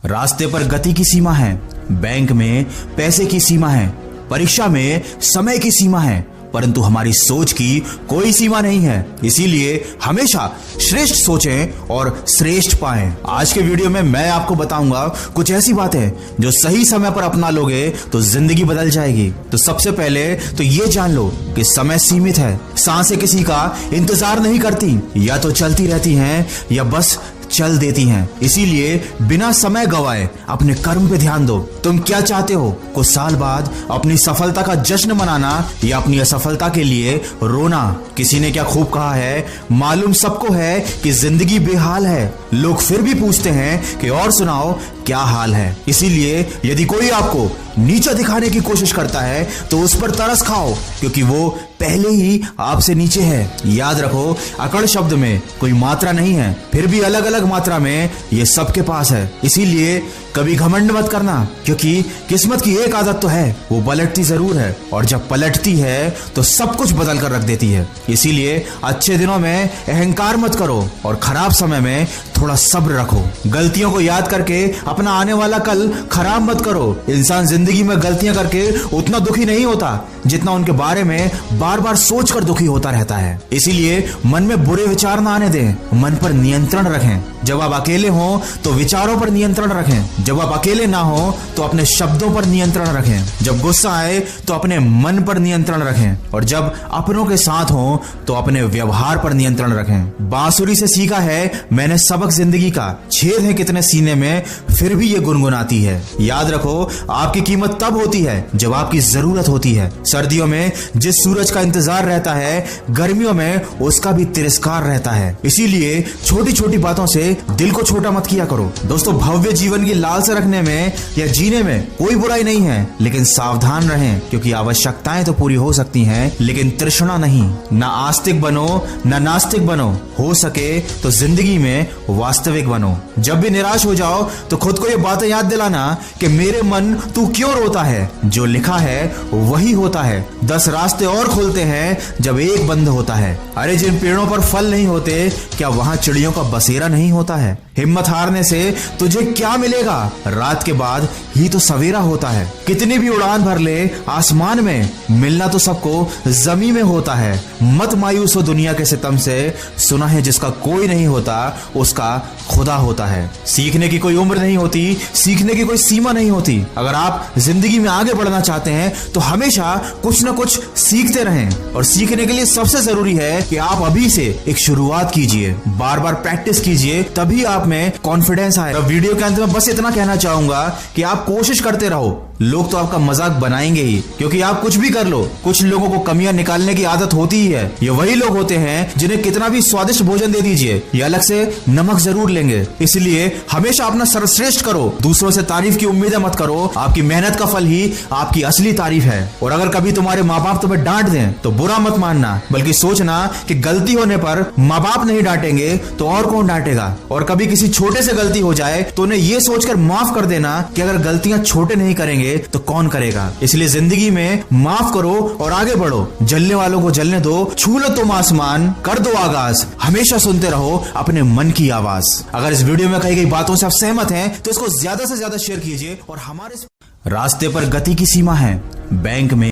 रास्ते पर गति की सीमा है, बैंक में पैसे की सीमा है, परीक्षा में समय की सीमा है, परंतु हमारी सोच की कोई सीमा नहीं है। इसीलिए हमेशा श्रेष्ठ सोचें और श्रेष्ठ पाएं। आज के वीडियो में मैं आपको बताऊंगा कुछ ऐसी बातें जो सही समय पर अपना लोगे तो जिंदगी बदल जाएगी। तो सबसे पहले तो ये जान लो कि समय सीमित है। सांसें किसी का इंतजार नहीं करती, या तो चलती रहती हैं या बस चल देती हैं। इसीलिए बिना समय गवाए अपने कर्म पे ध्यान दो। तुम क्या चाहते हो? कुछ साल बाद अपनी सफलता का जश्न मनाना या अपनी असफलता के लिए रोना? किसी ने क्या खूब कहा है, मालूम सबको है कि जिंदगी बेहाल है, लोग फिर भी पूछते हैं कि और सुनाओ क्या हाल है। इसीलिए यदि कोई आपको नीचा दिखाने की कोशिश करता है तो उस पर तरस खाओ, क्योंकि वो पहले ही आपसे नीचे है। याद रखो, अकड़ शब्द में कोई मात्रा नहीं है, फिर भी अलग अलग मात्रा में ये सबके पास है। इसीलिए कभी घमंड मत करना, क्योंकि किस्मत की एक आदत तो है, वो पलटती जरूर है, और जब पलटती है तो सब कुछ बदल कर रख देती है। इसीलिए अच्छे दिनों में अहंकार मत करो और खराब समय में थोड़ा सब्र रखो। गलतियों को याद करके अपना आने वाला कल खराब मत करो। इंसान जिंदगी में गलतियां करके उतना दुखी नहीं होता जितना उनके बारे में बार बार सोच कर दुखी होता रहता है। इसीलिए मन में बुरे विचार ना आने दें, मन पर नियंत्रण रखें। जब आप अकेले हो तो विचारों पर नियंत्रण रखें, जब आप अकेले ना हो तो अपने शब्दों पर नियंत्रण रखें, जब गुस्सा आए तो अपने मन पर नियंत्रण रखें, और जब अपनों के साथ हो तो अपने व्यवहार पर नियंत्रण रखें। बांसुरी से सीखा है मैंने सबक जिंदगी का, छेद है कितने सीने में फिर भी ये गुनगुनाती है। याद रखो, आपकी कीमत तब होती है जब आपकी जरूरत होती है। सर्दियों में जिस सूरज का इंतजार रहता है, गर्मियों में उसका भी तिरस्कार रहता है। इसीलिए छोटी छोटी बातों से दिल को छोटा मत किया करो। दोस्तों, भव्य जीवन की लालसा रखने में या जीने में कोई बुराई नहीं है, लेकिन सावधान रहें, क्योंकि आवश्यकताएं तो पूरी हो सकती हैं लेकिन तृष्णा नहीं। ना आस्तिक बनो ना नास्तिक बनो, हो सके तो जिंदगी में वास्तविक बनो। जब भी निराश हो जाओ तो खुद को ये बातें याद दिलाना कि मेरे मन तू क्यों रोता है, जो लिखा है वही होता है। 10 रास्ते और खुलते हैं जब एक बंद होता है। अरे जिन पेड़ों पर फल नहीं होते, क्या वहां चिड़ियों का बसेरा नहीं होता है? हिम्मत हारने से तुझे क्या मिलेगा, रात के बाद ही तो सवेरा होता है। कितनी भी उड़ान भर ले आसमान में, मिलना तो सबको जमीन में होता है। मत मायूस हो दुनिया के सितम से, सुना है जिसका कोई नहीं होता उसका खुदा होता है। सीखने की कोई उम्र नहीं होती, सीखने की कोई सीमा नहीं होती। अगर आप जिंदगी में आगे बढ़ना चाहते हैं तो हमेशा कुछ न कुछ सीखते रहें, और सीखने के लिए सबसे जरूरी है कि आप अभी से एक शुरुआत कीजिए, बार बार प्रैक्टिस कीजिए, तभी आप में कॉन्फिडेंस आएगा। वीडियो के अंत में बस इतना कहना चाहूंगा कि आप कोशिश करते रहो। लोग तो आपका मजाक बनाएंगे ही, क्योंकि आप कुछ भी कर लो। कुछ लोगों को कमियां निकालने की आदत होती ही है। ये वही लोग होते हैं जिन्हें कितना भी स्वादिष्ट भोजन दे दीजिए, ये अलग से नमक जरूर लेंगे। इसलिए हमेशा अपना सर्वश्रेष्ठ करो, दूसरों से तारीफ की उम्मीदें मत करो। आपकी मेहनत का फल ही आपकी असली तारीफ है। और अगर कभी तुम्हारे माँ बाप तुम्हें डांट दें तो बुरा मत मानना, बल्कि सोचना कि गलती होने पर माँ बाप नहीं डांटेंगे तो और कौन डांटेगा। और कभी किसी छोटे से गलती हो जाए तो उन्हें यह सोचकर माफ कर देना कि अगर गलतियां छोटे नहीं करेंगे तो कौन करेगा। इसलिए जिंदगी में माफ करो और आगे बढ़ो। जलने वालों को जलने दो, छू लो तुम आसमान, कर दो आगाज। हमेशा सुनते रहो अपने मन की आवाज। अगर इस वीडियो में कही गई बातों से आप सहमत हैं तो इसको ज्यादा से ज्यादा शेयर कीजिए। और हमारे रास्ते पर गति की सीमा है, बैंक में